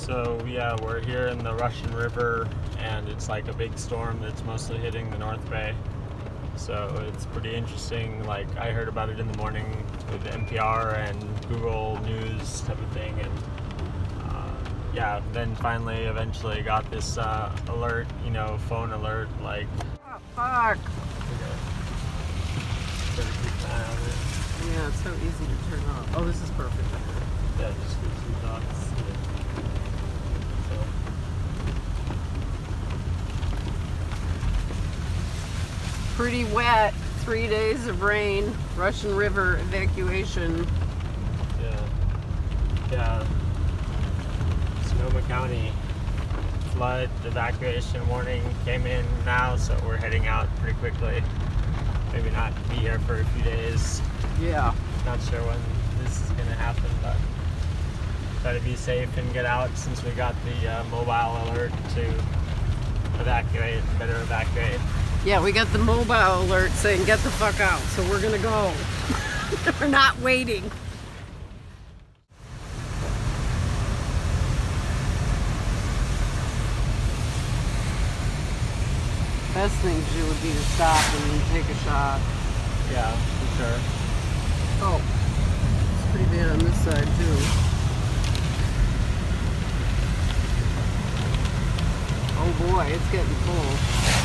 So yeah, we're here in the Russian River, and it's like a big storm that's mostly hitting the North Bay. So it's pretty interesting. Like, I heard about it in the morning with NPR and Google News type of thing, and yeah, then finally eventually got this alert, you know, phone alert, like, oh, fuck. Better keep an eye on it. Yeah, it's so easy to turn off. Oh, this is perfect. Yeah, just gives you thoughts. Pretty wet. 3 days of rain. Russian River evacuation. Yeah. Sonoma County flood evacuation warning came in now, so we're heading out pretty quickly. Maybe not be here for a few days. Yeah. Not sure when this is gonna happen, but try to be safe and get out since we got the mobile alert to evacuate, better evacuate. Yeah, we got the mobile alert saying get the fuck out, so we're gonna go. We're not waiting. Best thing to do would be to stop and take a shot. Yeah, for sure. Oh, it's pretty bad on this side too. Oh boy, it's getting full.